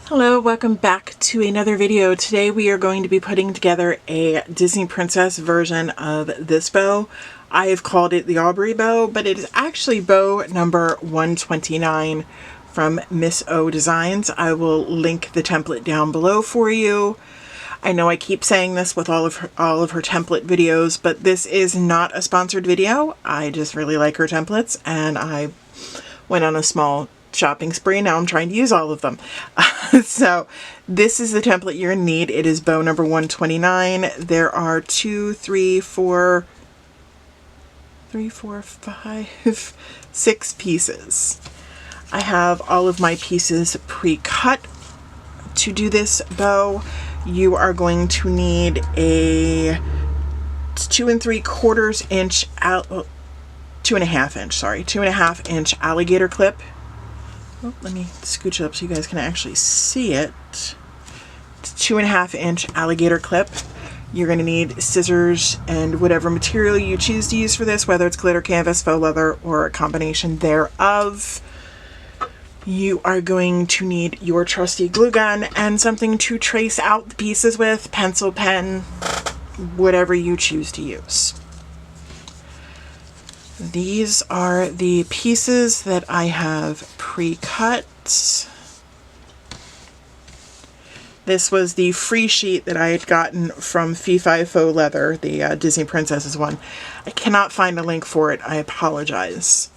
Hello, welcome back to another video. Today we are going to be putting together a Disney Princess version of this bow. I have called it the Aubrey bow, but it is actually bow number 129 from Miss O Designs. I will link the template down below for you. I know I keep saying this with all of her template videos, but this is not a sponsored video. I just really like her templates and I went on a small shopping spree. Now I'm trying to use all of them. So this is the template you're going to need. It is bow number 129. There are 6 pieces. I have all of my pieces pre-cut. To do this bow, you are going to need a 2.75 inch 2.5 inch alligator clip. Oh, let me scooch it up so you guys can actually see it. It's a 2.5 inch alligator clip. You're going to need scissors and whatever material you choose to use for this, whether it's glitter, canvas, faux leather, or a combination thereof. You are going to need your trusty glue gun and something to trace out the pieces with, pencil, pen, whatever you choose to use. These are the pieces that I have pre-cut. This was the free sheet that I had gotten from Fee-Fi Faux Leather, the Disney Princesses one. I cannot find a link for it. I apologize.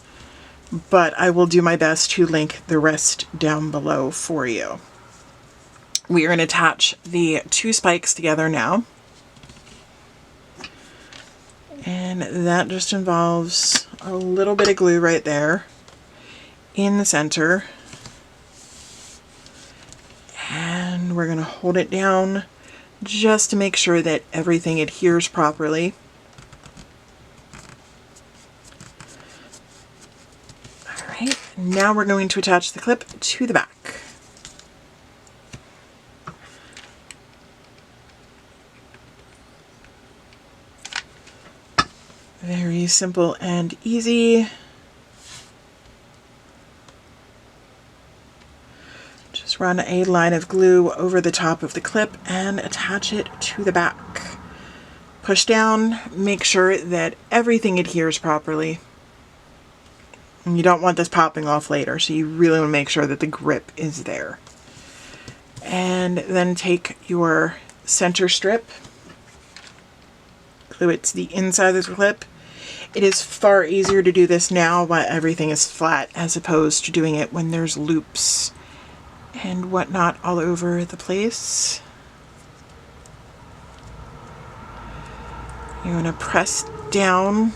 But I will do my best to link the rest down below for you. We are going to attach the 2 spikes together now. And that just involves a little bit of glue right there in the center. And we're going to hold it down just to make sure that everything adheres properly. Alright, now we're going to attach the clip to the back. Very simple and easy. Just run a line of glue over the top of the clip and attach it to the back. Push down, make sure that everything adheres properly. And you don't want this popping off later, so you really want to make sure that the grip is there. And then take your center strip, glue it to the inside of the clip. It is far easier to do this now while everything is flat as opposed to doing it when there's loops and whatnot all over the place. You're going to press down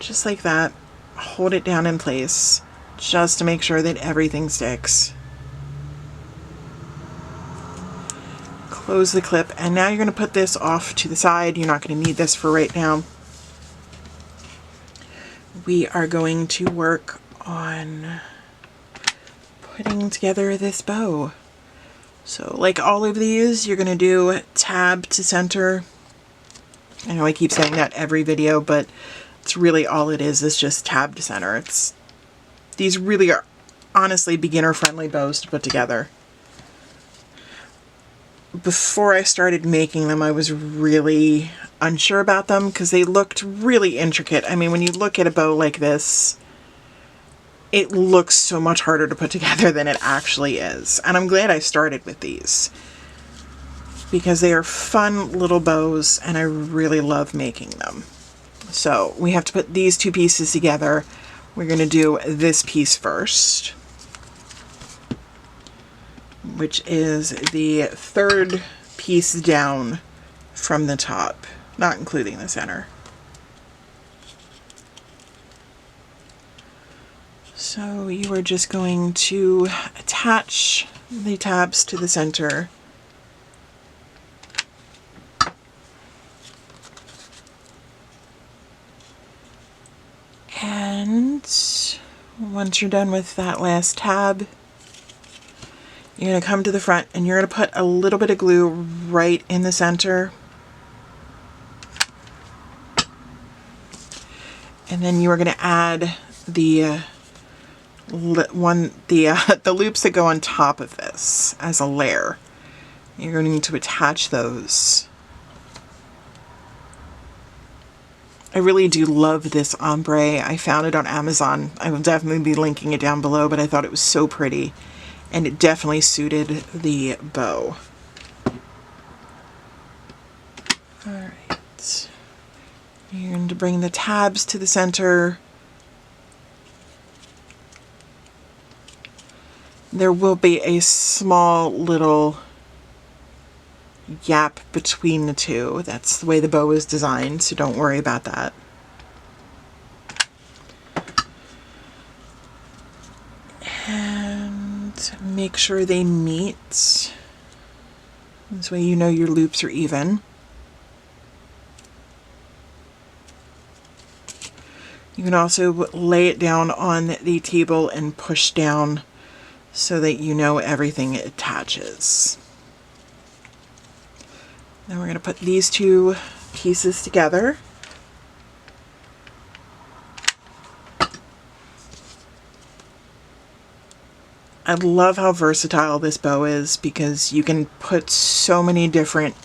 just like that. Hold it down in place just to make sure that everything sticks. Close the clip, and now you're going to put this off to the side. You're not going to need this for right now. We are going to work on putting together this bow. So like all of these, you're going to do tab to center. I know I keep saying that every video, but it's really all it is just tab to center. These really are honestly beginner friendly bows to put together. Before I started making them, I was really unsure about them because they looked really intricate. I mean, when you look at a bow like this, it looks so much harder to put together than it actually is. And I'm glad I started with these because they are fun little bows and I really love making them. So we have to put these 2 pieces together. We're going to do this piece first, which is the 3rd piece down from the top, not including the center. So you are just going to attach the tabs to the center. And once you're done with that last tab, you're going to come to the front and you're going to put a little bit of glue right in the center. And then you are going to add the the loops that go on top of this as a layer. You're going to need to attach those. I really do love this ombre. I found it on Amazon. I will definitely be linking it down below, but I thought it was so pretty and it definitely suited the bow. All right. You're going to bring the tabs to the center. There will be a small little gap between the two. That's the way the bow is designed, so don't worry about that. And make sure they meet. This way you know your loops are even. You can also lay it down on the table and push down so that you know everything attaches. Now we're going to put these two pieces together. I love how versatile this bow is because you can put so many different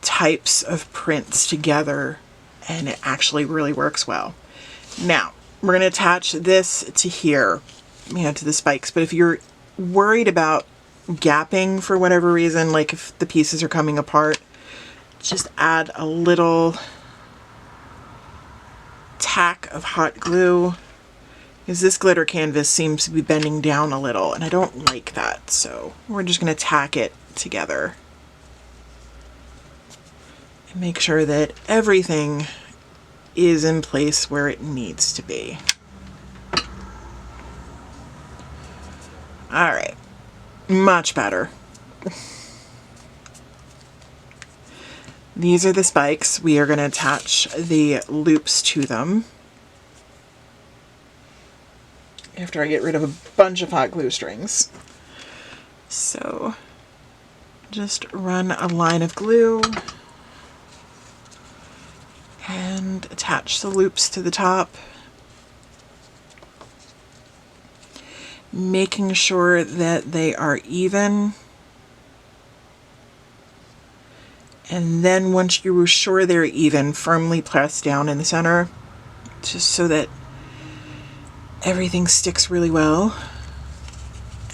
types of prints together and it actually really works well. Now, we're going to attach this to here, to the spikes, but if you're worried about gapping for whatever reason, like if the pieces are coming apart, just add a little tack of hot glue, because this glitter canvas seems to be bending down a little and I don't like that, so we're just going to tack it together and make sure that everything is in place where it needs to be. All right. Much better. These are the spikes. We are going to attach the loops to them after I get rid of a bunch of hot glue strings. So just run a line of glue and attach the loops to the top, making sure that they are even. And then once you're sure they're even, firmly press down in the center, just so that everything sticks really well.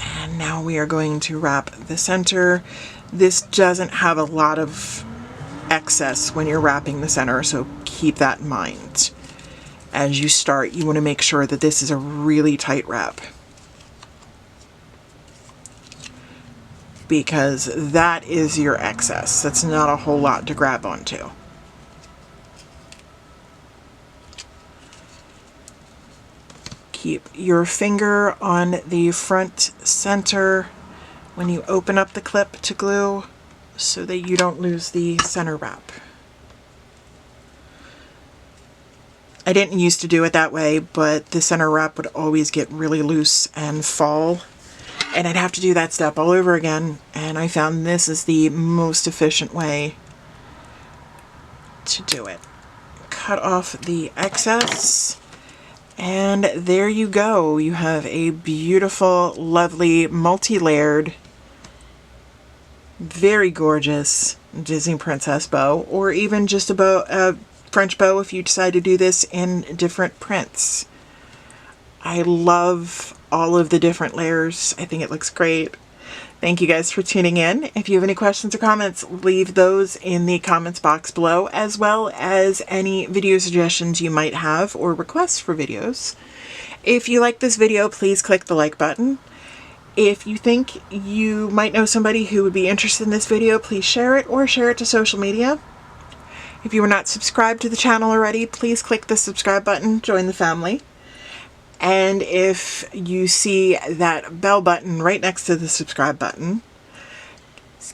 And now we are going to wrap the center. This doesn't have a lot of excess when you're wrapping the center, so keep that in mind. As you start, you want to make sure that this is a really tight wrap, because that is your excess. That's not a whole lot to grab onto. Keep your finger on the front center when you open up the clip to glue so that you don't lose the center wrap. I didn't used to do it that way, but the center wrap would always get really loose and fall, and I'd have to do that step all over again, and I found this is the most efficient way to do it. Cut off the excess, and there you go. You have a beautiful, lovely, multi-layered, very gorgeous Disney princess bow, or even just a French bow if you decide to do this in different prints. I love all of the different layers. I think it looks great. Thank you guys for tuning in. If you have any questions or comments, leave those in the comments box below, as well as any video suggestions you might have or requests for videos. If you like this video, please click the like button. If you think you might know somebody who would be interested in this video, please share it or share it to social media. If you are not subscribed to the channel already, please click the subscribe button, join the family. And if you see that bell button right next to the subscribe button,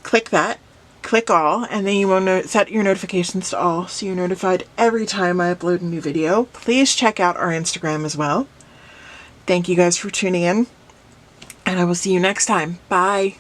click that, click all, and then you will set your notifications to all so you're notified every time I upload a new video. Please check out our Instagram as well. Thank you guys for tuning in, and I will see you next time. Bye.